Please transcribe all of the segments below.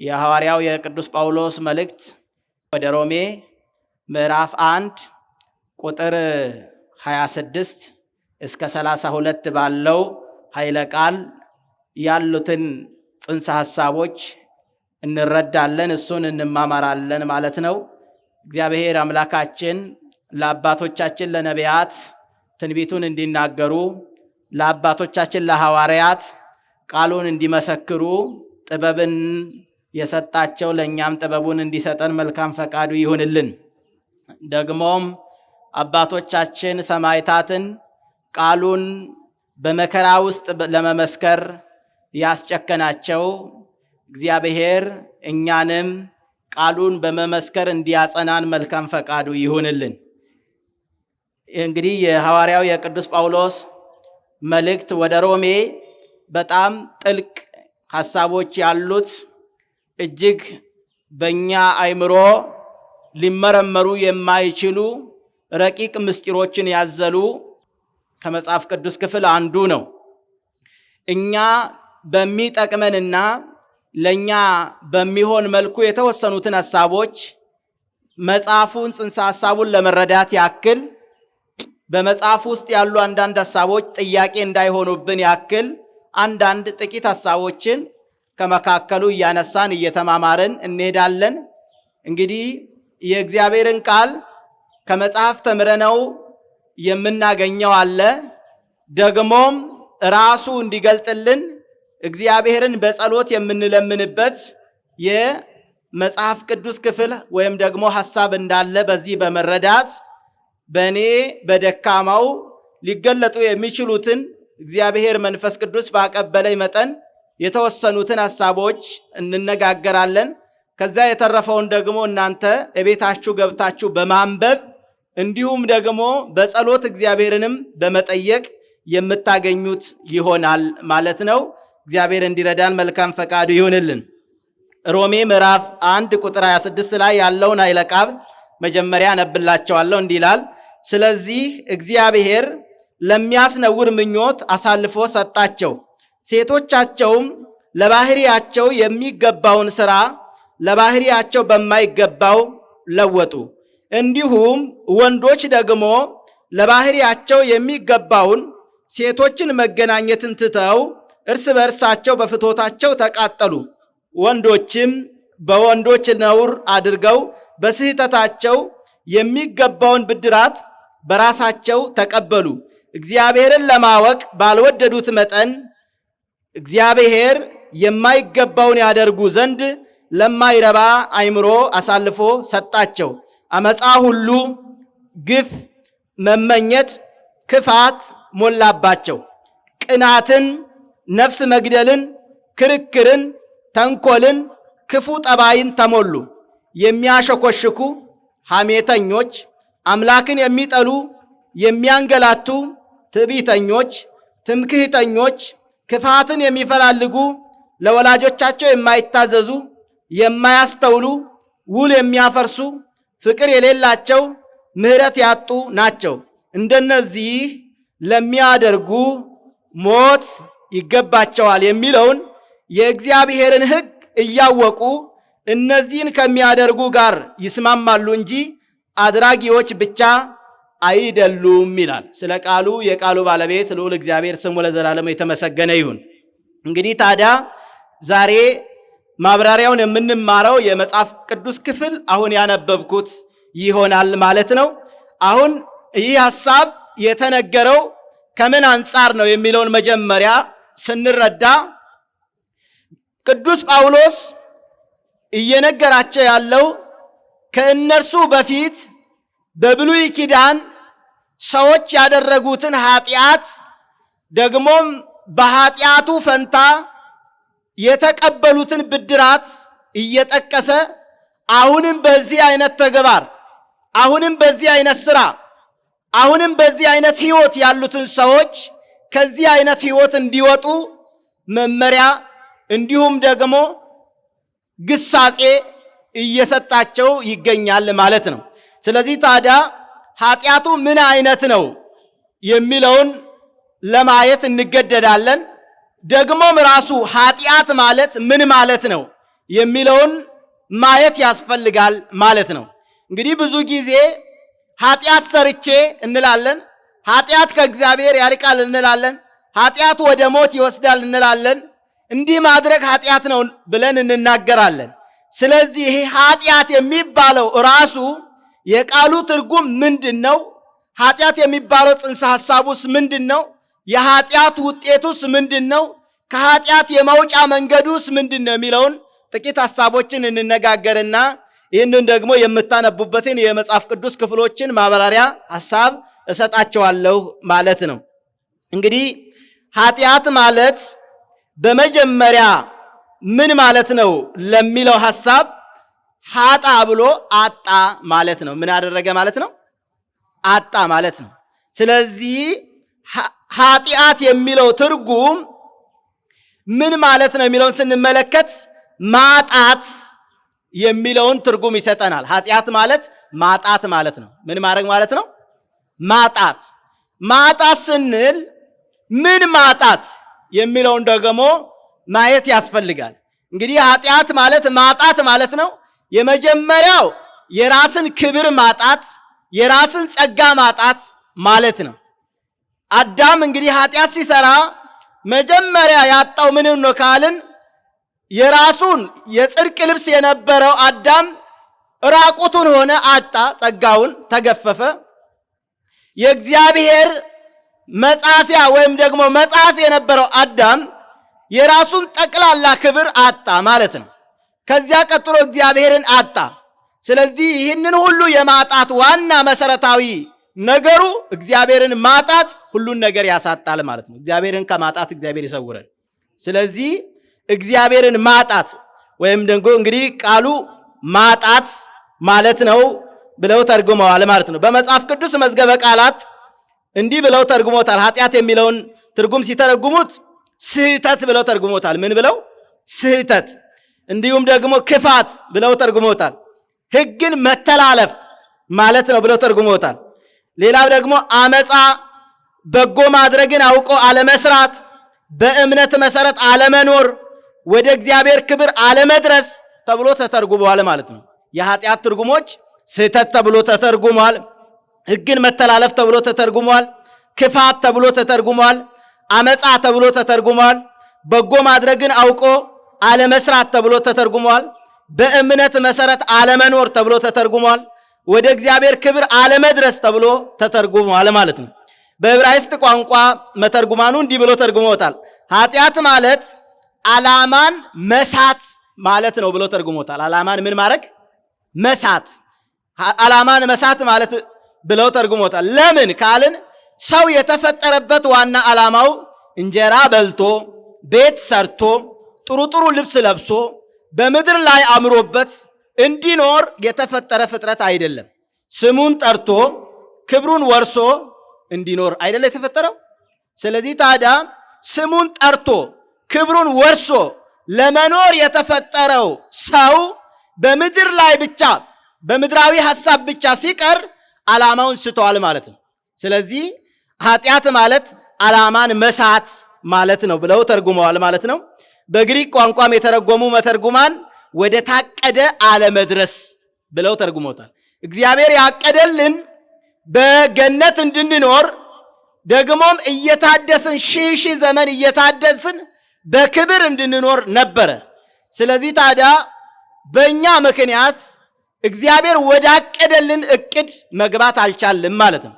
የሐዋርያው የቅዱስ ጳውሎስ መልእክት ወደ ሮሜ ምዕራፍ 1 ቁጥር 26 እስከ 32 ባለው ኃይለ ቃል ያሉትን ጽንሰ ሐሳቦች እንረዳለን፣ እሱን እንማማራለን ማለት ነው። እግዚአብሔር አምላካችን ለአባቶቻችን ለነቢያት ትንቢቱን እንዲናገሩ፣ ለአባቶቻችን ለሐዋርያት ቃሉን እንዲመሰክሩ ጥበብን የሰጣቸው ለእኛም ጥበቡን እንዲሰጠን መልካም ፈቃዱ ይሁንልን። ደግሞም አባቶቻችን ሰማዕታትን ቃሉን በመከራ ውስጥ ለመመስከር ያስጨከናቸው እግዚአብሔር እኛንም ቃሉን በመመስከር እንዲያጸናን መልካም ፈቃዱ ይሁንልን። እንግዲህ የሐዋርያው የቅዱስ ጳውሎስ መልእክት ወደ ሮሜ በጣም ጥልቅ ሐሳቦች ያሉት እጅግ በእኛ አእምሮ ሊመረመሩ የማይችሉ ረቂቅ ምስጢሮችን ያዘሉ ከመጽሐፍ ቅዱስ ክፍል አንዱ ነው። እኛ በሚጠቅመንና ለኛ በሚሆን መልኩ የተወሰኑትን ሐሳቦች መጽሐፉን ጽንሰ ሐሳቡን ለመረዳት ያክል በመጽሐፍ ውስጥ ያሉ አንዳንድ ሐሳቦች ጥያቄ እንዳይሆኑብን ያክል አንዳንድ ጥቂት ሐሳቦችን ከመካከሉ እያነሳን እየተማማርን እንሄዳለን። እንግዲህ የእግዚአብሔርን ቃል ከመጽሐፍ ተምረነው የምናገኘው አለ። ደግሞም ራሱ እንዲገልጥልን እግዚአብሔርን በጸሎት የምንለምንበት የመጽሐፍ ቅዱስ ክፍል ወይም ደግሞ ሐሳብ እንዳለ በዚህ በመረዳት በእኔ በደካማው ሊገለጡ የሚችሉትን እግዚአብሔር መንፈስ ቅዱስ ባቀበለኝ መጠን የተወሰኑትን ሐሳቦች እንነጋገራለን። ከዛ የተረፈውን ደግሞ እናንተ እቤታችሁ ገብታችሁ በማንበብ እንዲሁም ደግሞ በጸሎት እግዚአብሔርንም በመጠየቅ የምታገኙት ይሆናል ማለት ነው። እግዚአብሔር እንዲረዳን መልካም ፈቃዱ ይሁንልን። ሮሜ ምዕራፍ 1 ቁጥር 26 ላይ ያለውን ኃይለ ቃል መጀመሪያ አነብላችኋለሁ። እንዲህ ይላል፣ ስለዚህ እግዚአብሔር ለሚያስነውር ምኞት አሳልፎ ሰጣቸው፣ ሴቶቻቸውም ለባህሪያቸው የሚገባውን ሥራ ለባህሪያቸው በማይገባው ለወጡ። እንዲሁም ወንዶች ደግሞ ለባህሪያቸው የሚገባውን ሴቶችን መገናኘትን ትተው እርስ በርሳቸው በፍትወታቸው ተቃጠሉ። ወንዶችም በወንዶች ነውር አድርገው በስህተታቸው የሚገባውን ብድራት በራሳቸው ተቀበሉ። እግዚአብሔርን ለማወቅ ባልወደዱት መጠን እግዚአብሔር የማይገባውን ያደርጉ ዘንድ ለማይረባ አእምሮ አሳልፎ ሰጣቸው። አመፃ ሁሉ፣ ግፍ፣ መመኘት፣ ክፋት ሞላባቸው። ቅናትን፣ ነፍስ መግደልን፣ ክርክርን፣ ተንኮልን፣ ክፉ ጠባይን ተሞሉ። የሚያሸኮሽኩ፣ ሐሜተኞች፣ አምላክን የሚጠሉ፣ የሚያንገላቱ፣ ትዕቢተኞች፣ ትምክህተኞች፣ ክፋትን የሚፈላልጉ፣ ለወላጆቻቸው የማይታዘዙ፣ የማያስተውሉ፣ ውል የሚያፈርሱ፣ ፍቅር የሌላቸው፣ ምሕረት ያጡ ናቸው። እንደነዚህ ለሚያደርጉ ሞት ይገባቸዋል የሚለውን የእግዚአብሔርን ሕግ እያወቁ እነዚህን ከሚያደርጉ ጋር ይስማማሉ እንጂ አድራጊዎች ብቻ አይደሉም ይላል። ስለ ቃሉ የቃሉ ባለቤት ልዑል እግዚአብሔር ስሙ ለዘላለም የተመሰገነ ይሁን። እንግዲህ ታዲያ ዛሬ ማብራሪያውን የምንማረው የመጽሐፍ ቅዱስ ክፍል አሁን ያነበብኩት ይሆናል ማለት ነው። አሁን ይህ ሐሳብ የተነገረው ከምን አንጻር ነው የሚለውን መጀመሪያ ስንረዳ ቅዱስ ጳውሎስ እየነገራቸው ያለው ከእነርሱ በፊት በብሉይ ኪዳን ሰዎች ያደረጉትን ኃጢአት ደግሞም በኃጢአቱ ፈንታ የተቀበሉትን ብድራት እየጠቀሰ አሁንም በዚህ አይነት ተግባር፣ አሁንም በዚህ አይነት ሥራ፣ አሁንም በዚህ አይነት ሕይወት ያሉትን ሰዎች ከዚህ አይነት ሕይወት እንዲወጡ መመሪያ እንዲሁም ደግሞ ግሳጼ እየሰጣቸው ይገኛል ማለት ነው። ስለዚህ ታዲያ ኃጢአቱ ምን አይነት ነው የሚለውን ለማየት እንገደዳለን። ደግሞም ራሱ ኃጢአት ማለት ምን ማለት ነው የሚለውን ማየት ያስፈልጋል ማለት ነው። እንግዲህ ብዙ ጊዜ ኃጢአት ሰርቼ እንላለን፣ ኃጢአት ከእግዚአብሔር ያርቃል እንላለን፣ ኃጢአት ወደ ሞት ይወስዳል እንላለን። እንዲህ ማድረግ ኃጢአት ነው ብለን እንናገራለን። ስለዚህ ይሄ ኃጢአት የሚባለው ራሱ የቃሉ ትርጉም ምንድን ነው? ኃጢአት የሚባለው ጽንሰ ሐሳቡስ ምንድን ነው? የኃጢአት ውጤቱስ ምንድን ነው? ከኃጢአት የመውጫ መንገዱስ ምንድን ነው የሚለውን ጥቂት ሐሳቦችን እንነጋገርና ይህንን ደግሞ የምታነቡበትን የመጽሐፍ ቅዱስ ክፍሎችን ማብራሪያ ሐሳብ እሰጣቸዋለሁ ማለት ነው። እንግዲህ ኃጢአት ማለት በመጀመሪያ ምን ማለት ነው ለሚለው ሐሳብ ኃጣ ብሎ አጣ ማለት ነው። ምን አደረገ ማለት ነው? አጣ ማለት ነው። ስለዚህ ኃጢአት የሚለው ትርጉም ምን ማለት ነው የሚለውን ስንመለከት ማጣት የሚለውን ትርጉም ይሰጠናል። ኃጢአት ማለት ማጣት ማለት ነው። ምን ማድረግ ማለት ነው? ማጣት። ማጣት ስንል ምን ማጣት የሚለውን ደግሞ ማየት ያስፈልጋል። እንግዲህ ኃጢአት ማለት ማጣት ማለት ነው። የመጀመሪያው የራስን ክብር ማጣት፣ የራስን ጸጋ ማጣት ማለት ነው። አዳም እንግዲህ ኃጢአት ሲሰራ መጀመሪያ ያጣው ምን ነው ካልን የራሱን የጽድቅ ልብስ የነበረው አዳም ራቁቱን ሆነ፣ አጣ፣ ጸጋውን ተገፈፈ። የእግዚአብሔር መጻፊያ ወይም ደግሞ መጽሐፍ የነበረው አዳም የራሱን ጠቅላላ ክብር አጣ ማለት ነው። ከዚያ ቀጥሎ እግዚአብሔርን አጣ። ስለዚህ ይህንን ሁሉ የማጣት ዋና መሰረታዊ ነገሩ እግዚአብሔርን ማጣት ሁሉን ነገር ያሳጣል ማለት ነው። እግዚአብሔርን ከማጣት እግዚአብሔር ይሰውረን። ስለዚህ እግዚአብሔርን ማጣት ወይም ደግሞ እንግዲህ ቃሉ ማጣት ማለት ነው ብለው ተርጉመዋል ማለት ነው። በመጽሐፍ ቅዱስ መዝገበ ቃላት እንዲህ ብለው ተርጉሞታል። ኃጢአት የሚለውን ትርጉም ሲተረጉሙት ስህተት ብለው ተርጉሞታል። ምን ብለው? ስህተት። እንዲሁም ደግሞ ክፋት ብለው ተርጉሞታል። ሕግን መተላለፍ ማለት ነው ብለው ተርጉሞታል። ሌላው ደግሞ አመፃ፣ በጎ ማድረግን አውቆ አለመስራት፣ በእምነት መሰረት አለመኖር፣ ወደ እግዚአብሔር ክብር አለመድረስ ተብሎ ተተርጉመዋል ማለት ነው። የኃጢአት ትርጉሞች ስህተት ተብሎ ተተርጉሟል። ሕግን መተላለፍ ተብሎ ተተርጉሟል። ክፋት ተብሎ ተተርጉሟል። አመፃ ተብሎ ተተርጉሟል። በጎ ማድረግን አውቆ አለመስራት ተብሎ ተተርጉሟል። በእምነት መሰረት አለመኖር ተብሎ ተተርጉሟል። ወደ እግዚአብሔር ክብር አለመድረስ ተብሎ ተተርጉሟል ማለት ነው። በዕብራይስጥ ቋንቋ መተርጉማኑ እንዲህ ብሎ ተርጉሞታል። ኃጢአት ማለት ዓላማን መሳት ማለት ነው ብሎ ተርጉሞታል። ዓላማን ምን ማድረግ? መሳት። ዓላማን መሳት ማለት ብለው ተርጉሞታል። ለምን ካልን ሰው የተፈጠረበት ዋና ዓላማው እንጀራ በልቶ ቤት ሰርቶ ጥሩ ጥሩ ልብስ ለብሶ በምድር ላይ አምሮበት እንዲኖር የተፈጠረ ፍጥረት አይደለም። ስሙን ጠርቶ ክብሩን ወርሶ እንዲኖር አይደለ የተፈጠረው። ስለዚህ ታዲያ ስሙን ጠርቶ ክብሩን ወርሶ ለመኖር የተፈጠረው ሰው በምድር ላይ ብቻ በምድራዊ ሐሳብ ብቻ ሲቀር ዓላማውን ስተዋል ማለት ነው። ስለዚህ ኃጢአት ማለት ዓላማን መሳት ማለት ነው ብለው ተርጉመዋል ማለት ነው። በግሪክ ቋንቋም የተረጎሙ መተርጉማን ወደ ታቀደ አለመድረስ ብለው ተርጉሞታል። እግዚአብሔር ያቀደልን በገነት እንድንኖር ደግሞም እየታደስን ሺህ ዘመን እየታደስን በክብር እንድንኖር ነበረ። ስለዚህ ታዲያ በእኛ ምክንያት እግዚአብሔር ወዳቀደልን እቅድ መግባት አልቻልም ማለት ነው።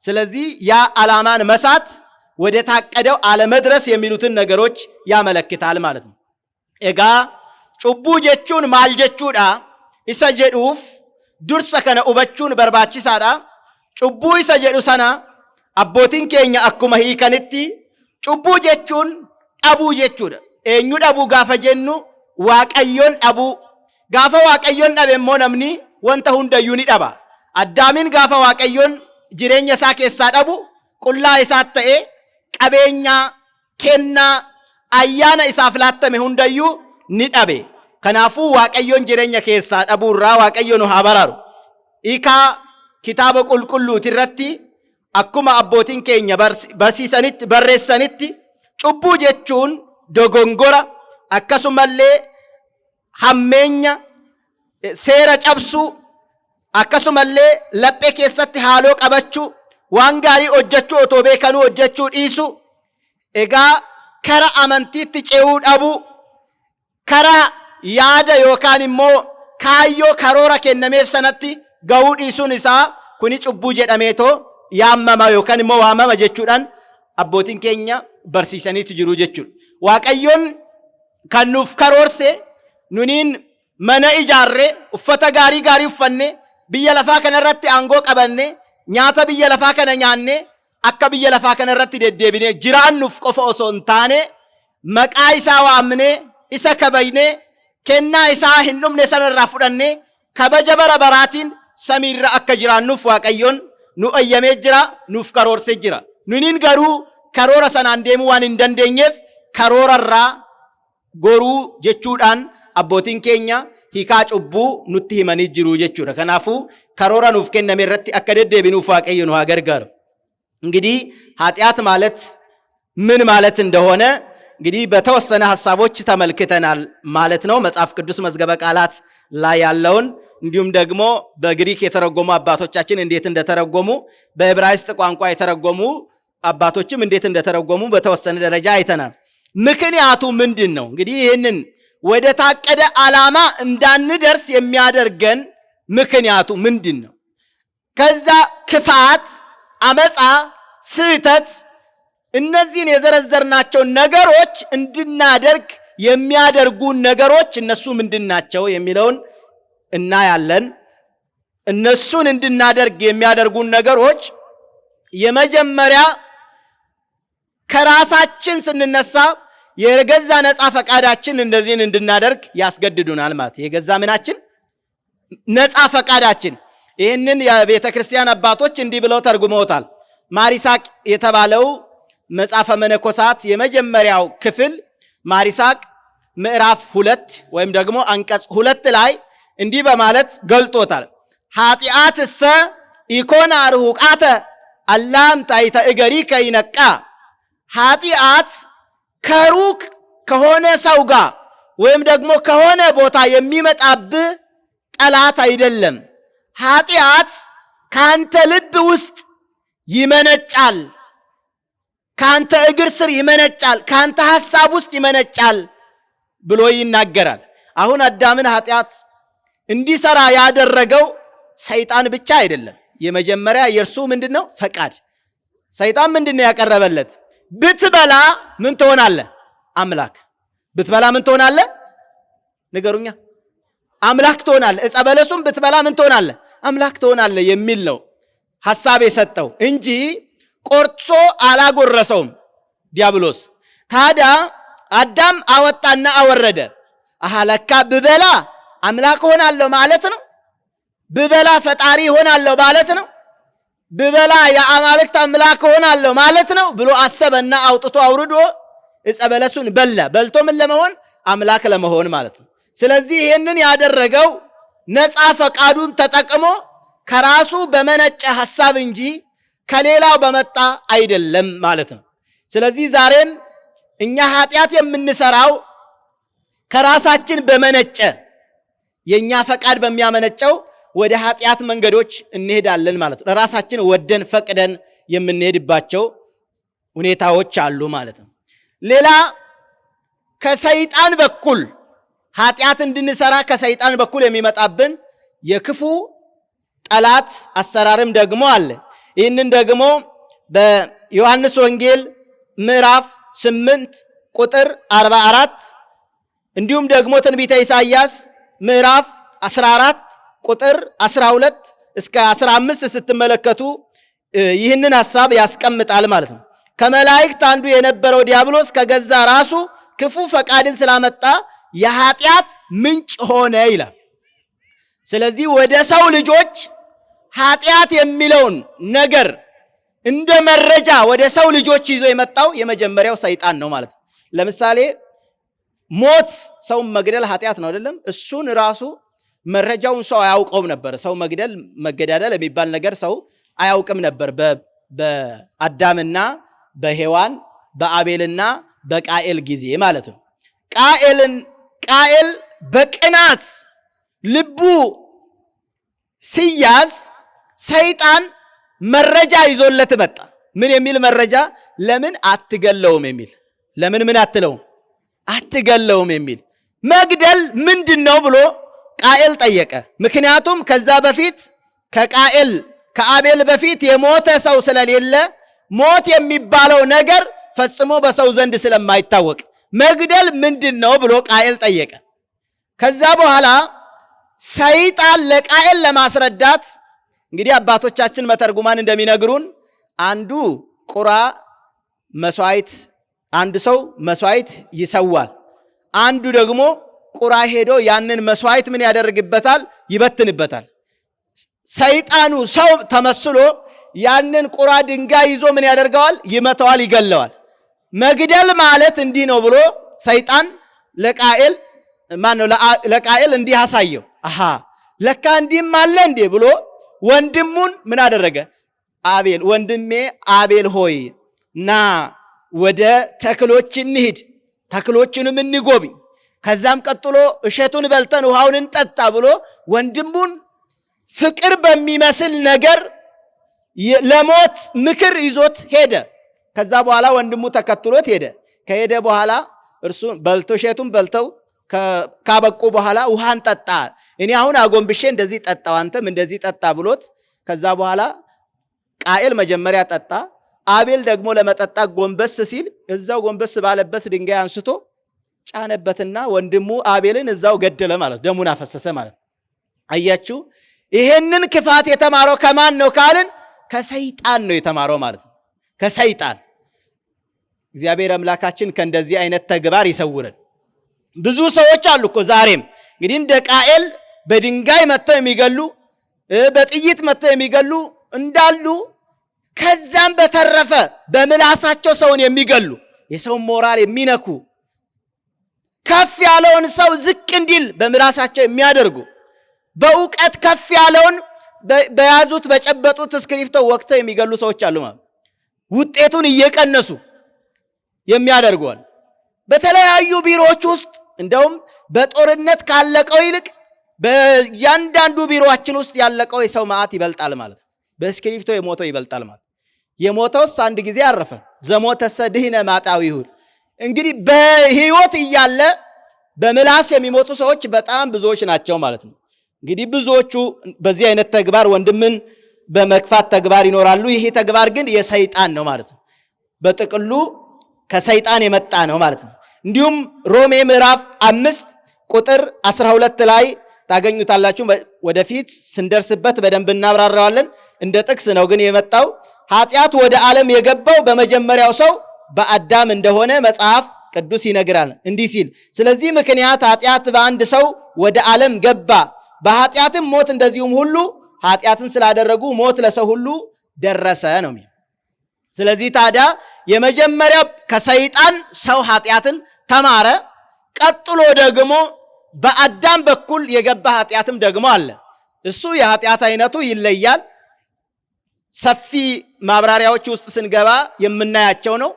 ስለዚህ ያ ዓላማን መሳት ወደ ታቀደው አለመድረስ የሚሉትን ነገሮች ያመለክታል ማለት ነው። ኤጋ ጩቡ ጀቹን ማል ጀቹዳ ኢሰ ጀዱፍ ዱርሰ ከነ ኡበቹን በርባቺሳዳ ጩቡ ኢሰ ጀዱ ሰና አቦቲን ኬኛ አኩማ ሂከንቲ ጩቡ ጀቹን ዳቡ ጀቹዳ ኤኙ ዳቡ ጋፈ ጀኑ ዋቀዮን ዳቡ ጋፈ ዋቀዮን ዳቤ ሞ ነምኒ ወንተ ሁንደዩ ኒ ዳባ አዳሚን ጋፈ ዋቀዮን ጅሬኛ ሳ ኬሳ ዳቡ ቁላ ኢሳት ተኤ ቀቤኛ ኬና አያና ኢሳፍ ላተመ ሁንደዩ ኒ ዳቤ ከናፉ ዋቀዮን ጅሬኛ ኬሳ ዳቡራ ዋቀዮን ሀበራሩ ኢካ ኪታበ ቁልቁሉት irratti akkuma abbootiin keenya barsiisanitti barreessanitti cubbuu jechuun dogongora akkasumallee hammeenya, seera cabsuu, akkasumallee laphee keessatti haaloo qabachuu, waan gaarii hojjechuu otoo beekanuu hojjechuu dhiisuu, egaa kara amantiitti ce'uu dhabuu, kara yaada yookaan immoo kaayyoo karoora kennameef sanatti ga'uu dhiisuun isaa kuni cubbuu jedhameetoo yaamama yookaan immoo waamama jechuudhaan abbootiin keenya barsiisaniitu jiru jechuudha. Waaqayyoon kan nuuf karoorse nuniin mana ijaarree uffata gaarii gaarii uffanne biyya lafaa kana irratti aangoo qabanne nyaata biyya lafaa kana nyaanne akka biyya lafaa kana irratti deddeebinee jiraannuuf qofa osoo hin taane maqaa isaa waamne isa kabajne kennaa isaa hin dhumne sanarraa fudhanne kabaja bara baraatiin samiirra akka jiraannuuf Waaqayyoon nu ayyamee jira, nuuf karoorsee jira. Nuniin garuu karoora sanaan deemuu waan hin dandeenyeef karoorarraa goruu jechuudhaan abbootiin keenya hiikaa cubbuu nutti himanii jiru jechuudha. Kanaafuu karoora nuuf kenname irratti akka deddeebinuuf Waaqayyo nu haa gargaaru። እንግዲህ ኃጢአት ማለት ምን ማለት እንደሆነ እንግዲህ በተወሰነ ሐሳቦች ተመልክተናል ማለት ነው። መጽሐፍ ቅዱስ መዝገበ ቃላት ላይ ያለውን እንዲሁም ደግሞ በግሪክ የተረጎሙ አባቶቻችን እንዴት እንደተረጎሙ በዕብራይስጥ ቋንቋ የተረጎሙ አባቶችም እንዴት እንደተረጎሙ በተወሰነ ደረጃ አይተናል። ምክንያቱ ምንድነው? እንግዲህ ይህንን ወደ ታቀደ ዓላማ እንዳንደርስ የሚያደርገን ምክንያቱ ምንድነው? ከዛ ክፋት፣ አመፃ፣ ስህተት እነዚህን የዘረዘርናቸው ነገሮች እንድናደርግ የሚያደርጉ ነገሮች እነሱ ምንድናቸው የሚለውን እናያለን። እነሱን እንድናደርግ የሚያደርጉ ነገሮች የመጀመሪያ ከራሳችን ስንነሳ የገዛ ነፃ ፈቃዳችን እንደዚህን እንድናደርግ ያስገድዱናል ማለት የገዛ ምናችን ነፃ ፈቃዳችን። ይህንን የቤተ ክርስቲያን አባቶች እንዲህ ብለው ተርጉመውታል። ማሪሳቅ የተባለው መጽሐፈ መነኮሳት የመጀመሪያው ክፍል ማሪሳቅ ምዕራፍ 2 ወይም ደግሞ አንቀጽ 2 ላይ እንዲህ በማለት ገልጦታል። ኃጢአትሰ ኢኮና ርሁቃተ አላም ታይተ እገሪከ ይነቃ። ኃጢአት ከሩቅ ከሆነ ሰው ጋር ወይም ደግሞ ከሆነ ቦታ የሚመጣብህ ጠላት አይደለም። ኃጢአት ካንተ ልብ ውስጥ ይመነጫል፣ ካንተ እግር ስር ይመነጫል፣ ካንተ ሐሳብ ውስጥ ይመነጫል ብሎ ይናገራል። አሁን አዳምን ኃጢአት እንዲሰራ ያደረገው ሰይጣን ብቻ አይደለም። የመጀመሪያ የእርሱ ምንድነው? ፈቃድ። ሰይጣን ምንድነው ያቀረበለት? ብትበላ ምን ትሆናለህ? አምላክ። ብትበላ ምን ትሆናለህ? ንገሩኛ። አምላክ ትሆናለህ። ዕፀ በለሱን ብትበላ ምን ትሆናለህ? አምላክ ትሆናለህ የሚል ነው ሐሳብ የሰጠው እንጂ ቆርጦ አላጎረሰውም ዲያብሎስ። ታዲያ አዳም አወጣና አወረደ። አሃለካ ብበላ አምላክ ሆናለሁ ማለት ነው? ብበላ ፈጣሪ ሆናለሁ ማለት ነው? ብበላ የአማልክት አምላክ ሆናለሁ ማለት ነው ብሎ አሰበና አውጥቶ አውርዶ ዕፀ በለሱን በላ። በልቶ ምን ለመሆን? አምላክ ለመሆን ማለት ነው። ስለዚህ ይሄንን ያደረገው ነፃ ፈቃዱን ተጠቅሞ ከራሱ በመነጨ ሐሳብ እንጂ ከሌላው በመጣ አይደለም ማለት ነው። ስለዚህ ዛሬም እኛ ኃጢአት የምንሰራው ከራሳችን በመነጨ የኛ ፈቃድ በሚያመነጨው ወደ ኃጢአት መንገዶች እንሄዳለን ማለት ነው። ራሳችን ወደን ፈቅደን የምንሄድባቸው ሁኔታዎች አሉ ማለት ነው። ሌላ ከሰይጣን በኩል ኃጢአት እንድንሰራ ከሰይጣን በኩል የሚመጣብን የክፉ ጠላት አሰራርም ደግሞ አለ። ይህንን ደግሞ በዮሐንስ ወንጌል ምዕራፍ 8 ቁጥር 44 እንዲሁም ደግሞ ትንቢተ ኢሳይያስ ምዕራፍ 14 ቁጥር 12 እስከ 15 ስትመለከቱ ይህንን ሐሳብ ያስቀምጣል ማለት ነው። ከመላእክት አንዱ የነበረው ዲያብሎስ ከገዛ ራሱ ክፉ ፈቃድን ስላመጣ የኃጢአት ምንጭ ሆነ ይላል። ስለዚህ ወደ ሰው ልጆች ኃጢአት የሚለውን ነገር እንደ መረጃ ወደ ሰው ልጆች ይዞ የመጣው የመጀመሪያው ሰይጣን ነው ማለት ነው። ለምሳሌ ሞት፣ ሰው መግደል ኃጢአት ነው አይደለም? እሱን ራሱ መረጃውን ሰው አያውቀውም ነበር። ሰው መግደል፣ መገዳደል የሚባል ነገር ሰው አያውቅም ነበር በአዳምና በሔዋን በአቤልና በቃኤል ጊዜ ማለት ነው። ቃኤል በቅናት ልቡ ሲያዝ ሰይጣን መረጃ ይዞለት መጣ። ምን የሚል መረጃ? ለምን አትገለውም የሚል። ለምን ምን አትለውም? አትገለውም የሚል። መግደል ምንድነው ብሎ ቃኤል ጠየቀ። ምክንያቱም ከዛ በፊት ከአቤል በፊት የሞተ ሰው ስለሌለ ሞት የሚባለው ነገር ፈጽሞ በሰው ዘንድ ስለማይታወቅ መግደል ምንድነው ብሎ ቃኤል ጠየቀ። ከዛ በኋላ ሰይጣን ለቃኤል ለማስረዳት እንግዲህ አባቶቻችን መተርጉማን እንደሚነግሩን አንዱ ቁራ መስዋዕት፣ አንድ ሰው መስዋዕት ይሰዋል። አንዱ ደግሞ ቁራ ሄዶ ያንን መስዋዕት ምን ያደርግበታል? ይበትንበታል። ሰይጣኑ ሰው ተመስሎ ያንን ቁራ ድንጋይ ይዞ ምን ያደርገዋል? ይመታዋል፣ ይገለዋል። መግደል ማለት እንዲህ ነው ብሎ ሰይጣን ለቃኤል እንዲህ አሳየው። አሃ ለካ እንዲህም አለ እንዴ ብሎ ወንድሙን ምን አደረገ? ወንድሜ አቤል ሆይ ና ወደ ተክሎች እንሂድ፣ ተክሎችንም እንጎብኝ፣ ከዛም ቀጥሎ እሸቱን በልተን ውሃውን እንጠጣ ብሎ ወንድሙን ፍቅር በሚመስል ነገር ለሞት ምክር ይዞት ሄደ። ከዛ በኋላ ወንድሙ ተከትሎት ሄደ። ከሄደ በኋላ እርሱ እሸቱን በልተው ካበቁ በኋላ ውሃን ጠጣ፣ እኔ አሁን አጎንብሼ እንደዚህ ጠጣው፣ አንተም እንደዚህ ጠጣ ብሎት ከዛ በኋላ ቃኤል መጀመሪያ ጠጣ። አቤል ደግሞ ለመጠጣ ጎንበስ ሲል እዛው ጎንበስ ባለበት ድንጋይ አንስቶ ጫነበትና ወንድሙ አቤልን እዛው ገደለ ማለት፣ ደሙን አፈሰሰ ማለት። አያችሁ፣ ይሄንን ክፋት የተማረው ከማን ነው ካልን ከሰይጣን ነው የተማረው ማለት ነው። ከሰይጣን። እግዚአብሔር አምላካችን ከእንደዚህ አይነት ተግባር ይሰውረን። ብዙ ሰዎች አሉ እኮ ዛሬም እንግዲህ እንደ ቃኤል በድንጋይ መጥተው የሚገሉ፣ በጥይት መጥተው የሚገሉ እንዳሉ፣ ከዛም በተረፈ በምላሳቸው ሰውን የሚገሉ፣ የሰውን ሞራል የሚነኩ፣ ከፍ ያለውን ሰው ዝቅ እንዲል በምላሳቸው የሚያደርጉ፣ በእውቀት ከፍ ያለውን በያዙት በጨበጡት እስክሪፕቶ ወቅተው የሚገሉ ሰዎች አሉ ማለት። ውጤቱን እየቀነሱ የሚያደርጓል። በተለያዩ ቢሮዎች ውስጥ እንደውም በጦርነት ካለቀው ይልቅ በእያንዳንዱ ቢሮአችን ውስጥ ያለቀው የሰው መዓት ይበልጣል ማለት። በእስክሪፕቶ የሞተው ይበልጣል ማለት። የሞተውስ አንድ ጊዜ አረፈ። ዘሞተሰ ድህነ ማጣዊሁ። እንግዲህ በህይወት እያለ በምላስ የሚሞቱ ሰዎች በጣም ብዙዎች ናቸው ማለት ነው። እንግዲህ ብዙዎቹ በዚህ አይነት ተግባር ወንድምን በመክፋት ተግባር ይኖራሉ። ይሄ ተግባር ግን የሰይጣን ነው ማለት ነው። በጥቅሉ ከሰይጣን የመጣ ነው ማለት ነው። እንዲሁም ሮሜ ምዕራፍ 5 ቁጥር 12 ላይ ታገኙታላችሁ። ወደፊት ስንደርስበት በደንብ እናብራራዋለን። እንደ ጥቅስ ነው ግን የመጣው። ኃጢአት ወደ ዓለም የገባው በመጀመሪያው ሰው በአዳም እንደሆነ መጽሐፍ ቅዱስ ይነግራል እንዲህ ሲል፣ ስለዚህ ምክንያት ኃጢአት በአንድ ሰው ወደ ዓለም ገባ፣ በኃጢአትም ሞት፣ እንደዚሁም ሁሉ ኃጢአትን ስላደረጉ ሞት ለሰው ሁሉ ደረሰ ነው የሚል። ስለዚህ ታዲያ የመጀመሪያው ከሰይጣን ሰው ኃጢአትን ተማረ። ቀጥሎ ደግሞ በአዳም በኩል የገባ ኃጢአትም ደግሞ አለ። እሱ የኃጢአት አይነቱ ይለያል። ሰፊ ማብራሪያዎች ውስጥ ስንገባ የምናያቸው ነው።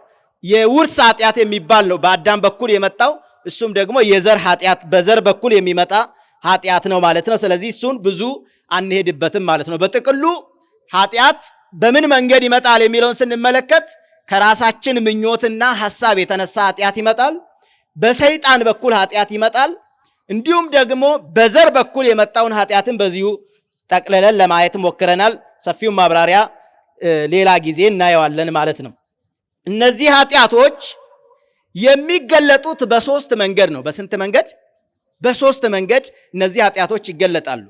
የውርስ ኃጢአት የሚባል ነው በአዳም በኩል የመጣው። እሱም ደግሞ የዘር ኃጢአት፣ በዘር በኩል የሚመጣ ኃጢአት ነው ማለት ነው። ስለዚህ እሱን ብዙ አንሄድበትም ማለት ነው። በጥቅሉ ኃጢአት በምን መንገድ ይመጣል የሚለውን ስንመለከት ከራሳችን ምኞትና ሐሳብ የተነሳ ኃጢአት ይመጣል። በሰይጣን በኩል ኃጢአት ይመጣል። እንዲሁም ደግሞ በዘር በኩል የመጣውን ኃጢአትን በዚሁ ጠቅልለን ለማየት ሞክረናል። ሰፊውን ማብራሪያ ሌላ ጊዜ እናየዋለን ማለት ነው። እነዚህ ኃጢአቶች የሚገለጡት በሶስት መንገድ ነው። በስንት መንገድ? በሶስት መንገድ እነዚህ ኃጢአቶች ይገለጣሉ።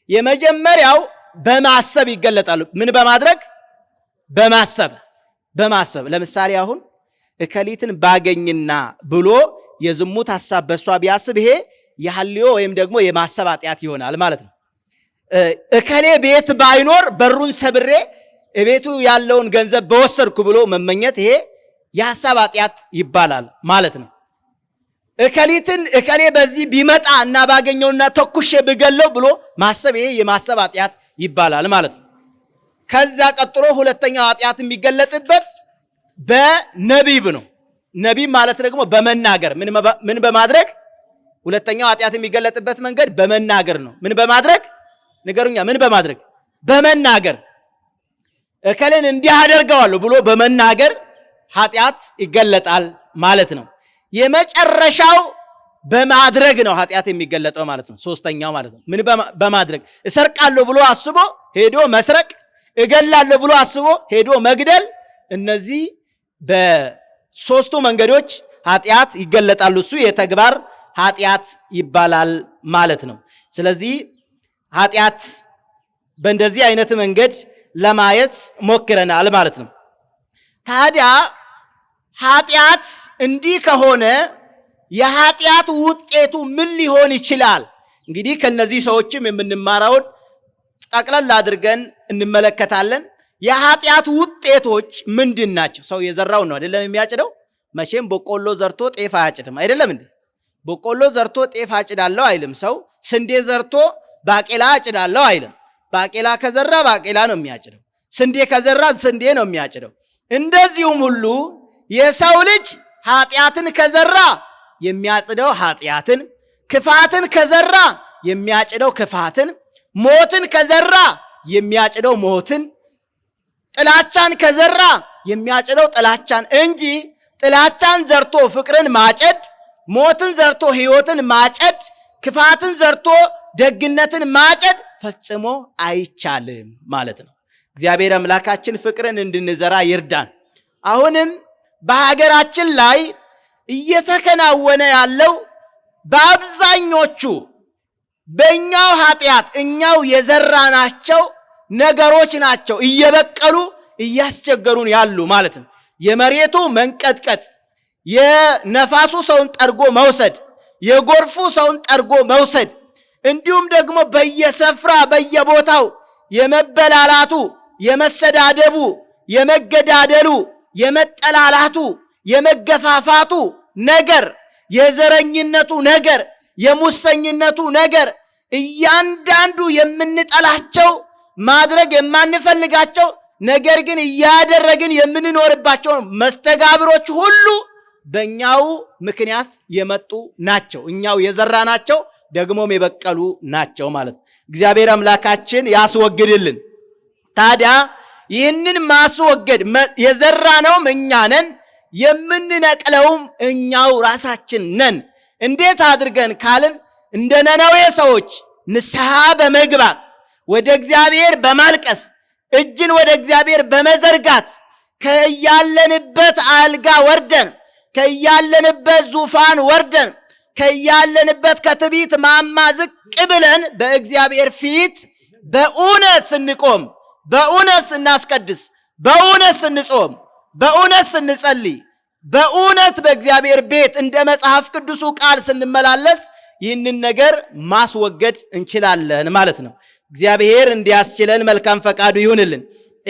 የመጀመሪያው በማሰብ ይገለጣሉ። ምን በማድረግ? በማሰብ። ለምሳሌ አሁን እከሊትን ባገኝና ብሎ የዝሙት ሐሳብ በሷ ቢያስብ ይሄ የሐልዮ ወይም ደግሞ የማሰብ ኃጢአት ይሆናል ማለት ነው። እከሌ ቤት ባይኖር በሩን ሰብሬ ቤቱ ያለውን ገንዘብ በወሰድኩ ብሎ መመኘት ይሄ የሐሳብ ኃጢአት ይባላል ማለት ነው። እከሌ በዚህ ቢመጣ እና ባገኘውና ተኩሼ ብገለው ብሎ ማሰብ ይሄ የማሰብ ኃጢአት ይባላል ማለት ነው። ከዛ ቀጥሎ ሁለተኛው ኃጢአት የሚገለጥበት በነቢብ ነው። ነቢብ ማለት ደግሞ በመናገር ምን በማድረግ? ሁለተኛው ኃጢአት የሚገለጥበት መንገድ በመናገር ነው። ምን በማድረግ ንገሩኛ? ምን በማድረግ? በመናገር እከሌን እንዲህ አደርገዋለሁ ብሎ በመናገር ኃጢአት ይገለጣል ማለት ነው። የመጨረሻው በማድረግ ነው ኃጢአት የሚገለጠው ማለት ነው። ሶስተኛው ማለት ነው ምን በማድረግ? እሰርቃለሁ ብሎ አስቦ ሄዶ መስረቅ፣ እገላለሁ ብሎ አስቦ ሄዶ መግደል። እነዚህ በሶስቱ መንገዶች ኃጢአት ይገለጣሉ። እሱ የተግባር ኃጢአት ይባላል ማለት ነው። ስለዚህ ኃጢአት በእንደዚህ አይነት መንገድ ለማየት ሞክረናል ማለት ነው። ታዲያ ኃጢአት እንዲህ ከሆነ የኃጢአት ውጤቱ ምን ሊሆን ይችላል? እንግዲህ ከነዚህ ሰዎችም የምንማረውን ጠቅለል አድርገን እንመለከታለን። የኃጢአት ውጤቶች ምንድን ናቸው? ሰው የዘራው ነው አይደለም የሚያጭደው። መቼም በቆሎ ዘርቶ ጤፍ አያጭድም አይደለም እንዴ? በቆሎ ዘርቶ ጤፍ አጭዳለሁ አይልም። ሰው ስንዴ ዘርቶ ባቄላ አጭዳለሁ አይልም። ባቄላ ከዘራ ባቄላ ነው የሚያጭደው። ስንዴ ከዘራ ስንዴ ነው የሚያጭደው። እንደዚሁም ሁሉ የሰው ልጅ ኃጢአትን ከዘራ የሚያጭደው ኃጢአትን፣ ክፋትን ከዘራ የሚያጭደው ክፋትን፣ ሞትን ከዘራ የሚያጭደው ሞትን፣ ጥላቻን ከዘራ የሚያጭደው ጥላቻን እንጂ ጥላቻን ዘርቶ ፍቅርን ማጨድ፣ ሞትን ዘርቶ ሕይወትን ማጨድ፣ ክፋትን ዘርቶ ደግነትን ማጨድ ፈጽሞ አይቻልም ማለት ነው። እግዚአብሔር አምላካችን ፍቅርን እንድንዘራ ይርዳን። አሁንም በሀገራችን ላይ እየተከናወነ ያለው በአብዛኞቹ በእኛው ኃጢአት እኛው የዘራናቸው ነገሮች ናቸው እየበቀሉ እያስቸገሩን ያሉ ማለት ነው። የመሬቱ መንቀጥቀጥ፣ የነፋሱ ሰውን ጠርጎ መውሰድ፣ የጎርፉ ሰውን ጠርጎ መውሰድ፣ እንዲሁም ደግሞ በየስፍራ በየቦታው የመበላላቱ፣ የመሰዳደቡ፣ የመገዳደሉ፣ የመጠላላቱ፣ የመገፋፋቱ ነገር፣ የዘረኝነቱ ነገር፣ የሙሰኝነቱ ነገር፣ እያንዳንዱ የምንጠላቸው ማድረግ የማንፈልጋቸው ነገር ግን እያደረግን የምንኖርባቸው መስተጋብሮች ሁሉ በእኛው ምክንያት የመጡ ናቸው። እኛው የዘራናቸው ደግሞም የበቀሉ ናቸው ማለት ነው። እግዚአብሔር አምላካችን ያስወግድልን። ታዲያ ይህንን ማስወገድ የዘራነውም እኛ ነን፣ የምንነቅለውም እኛው ራሳችን ነን። እንዴት አድርገን ካልን እንደ ነነዌ ሰዎች ንስሐ በመግባት ወደ እግዚአብሔር በማልቀስ እጅን ወደ እግዚአብሔር በመዘርጋት ከያለንበት አልጋ ወርደን ከያለንበት ዙፋን ወርደን ከያለንበት ከትዕቢት ማማ ዝቅ ብለን በእግዚአብሔር ፊት በእውነት ስንቆም፣ በእውነት ስናስቀድስ፣ በእውነት ስንጾም፣ በእውነት ስንጸልይ፣ በእውነት በእግዚአብሔር ቤት እንደ መጽሐፍ ቅዱሱ ቃል ስንመላለስ ይህንን ነገር ማስወገድ እንችላለን ማለት ነው። እግዚአብሔር እንዲያስችለን መልካም ፈቃዱ ይሁንልን።